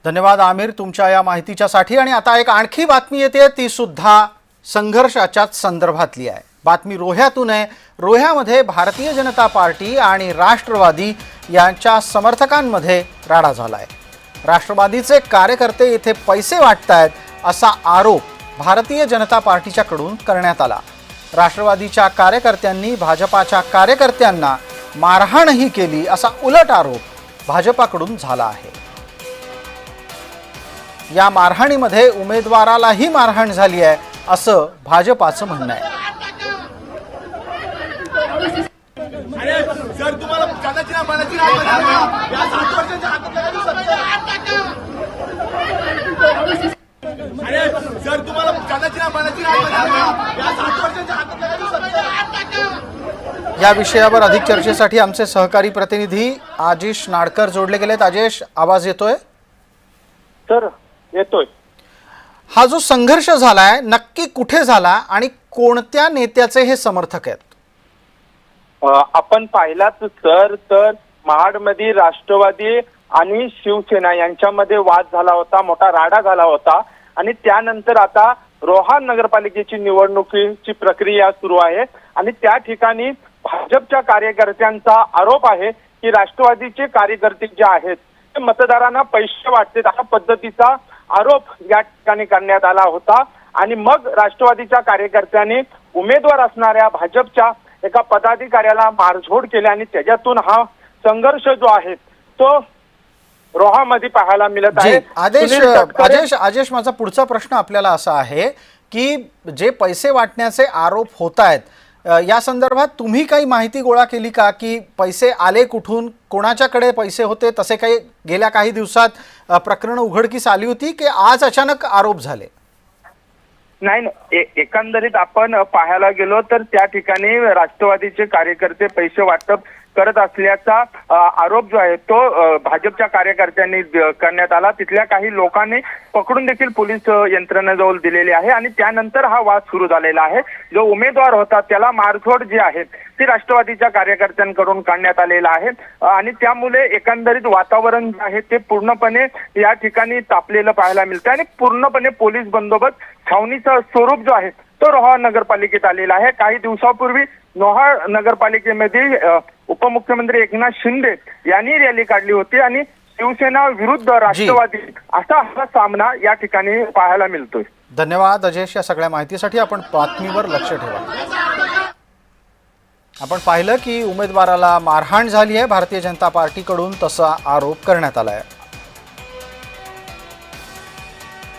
धन्यवाद आमिर तुमच्या या माहितीच्यासाठी। आणि आता एक आणखी बातमी येते, ती सुद्धा संघर्षाच्याच संदर्भातली आहे। बातमी रोह्यातून आहे। रोह्यामध्ये भारतीय जनता पार्टी आणि राष्ट्रवादी यांच्या समर्थकांमध्ये राडा झालाय। राष्ट्रवादीचे कार्यकर्ते इथे पैसे वाटतायत असा आरोप भारतीय जनता पार्टीच्याकडून करण्यात आला। राष्ट्रवादीच्या कार्यकर्त्यांनी भाजपाच्या कार्यकर्त्यांना मारहाणही केली असा उलट आरोप भाजपाकडून झाला आहे। या मारहाणीमध्ये उमेदवारालाही मारहाण झाली आहे असं भाजपाचं म्हणणं आहे। या विषयावर अधिक चर्चेसाठी आमचे सहकारी प्रतिनिधी आजेश नाडकर जोडले गेलेत। आजेश, आवाज येतोय? सर येतोय। हा जो संघर्ष झालाय नक्की कुठे झाला आणि कोणत्या नेत्याचे हे समर्थक आहेत? आपण पाहिलात सर तर महाडमध्ये राष्ट्रवादी आणि शिवसेना यांच्यामध्ये वाद झाला होता, मोठा राडा झाला होता। आणि त्यानंतर आता रोहा नगरपालिकेची निवडणुकीची प्रक्रिया सुरू आहे आणि त्या ठिकाणी भाजपच्या कार्यकर्त्यांचा आरोप आहे की राष्ट्रवादीचे कार्यकर्ते जे आहेत ते मतदारांना पैसे वाटतात अशा पद्धतीचा आरोप या ठिकाणी करण्यात आला होता। आणि मग राष्ट्रवादीच्या कार्यकर्त्यांनी उमेदवार असणाऱ्या भाजपच्या एका पदाधिकाऱ्याला मारझोड केली आणि त्याच्यातून हा संघर्ष जो आहे तो रोहामध्ये पाहायला मिळत आहे। आदेश माझा पुढचा प्रश्न आपल्याला असा आहे की जे पैसे वाटण्याचे आरोप होत आहेत या संदर्भात तुम्ही काही माहिती गोळा केली का की पैसे आले कुठून, कोणाच्याकडे पैसे होते? तसे काही गेल्या काही दिवसात प्रकरण उघडकीस आली होती की आज अचानक आरोप झाले? नाही, एकंदरीत आपण पाहायला गेलो तर त्या ठिकाणी राष्ट्रवादीचे कार्यकर्ते पैसे वाटप करत असल्याचा आरोप जो आहे तो भाजपच्या कार्यकर्त्यांनी करण्यात आला। तिथल्या काही लोकांनी पकडून देखील पोलीस यंत्रणेजवळ दिलेले आहे आणि त्यानंतर हा वाद सुरू झालेला आहे। जो उमेदवार होता त्याला मारझोड जी आहे ती राष्ट्रवादीच्या कार्यकर्त्यांकडून करण्यात आलेला आहे आणि त्यामुळे एकंदरीत वातावरण जे आहे ते पूर्णपणे या ठिकाणी तापलेलं पाहायला मिळतं आणि पूर्णपणे पोलीस बंदोबस्त छावणीचं स्वरूप जो आहे तो रोहा नगरपालिकेत आलेला आहे। काही दिवसापूर्वी रोहा नगरपालिकेमध्ये उपमुख्यमंत्री एकनाथ शिंदे यांनी रॅली काढली होती आणि शिवसेना विरुद्ध राष्ट्रवादी असा हा सामना या ठिकाणी पाहायला मिळतोय। धन्यवाद अजेश या सगळ्या माहितीसाठी। आपण बातमीवर लक्ष ठेवा। आपण पाहिलं की उमेदवाराला मारहाण झाली आहे भारतीय जनता पार्टीकडून, तसा आरोप करण्यात आला आहे।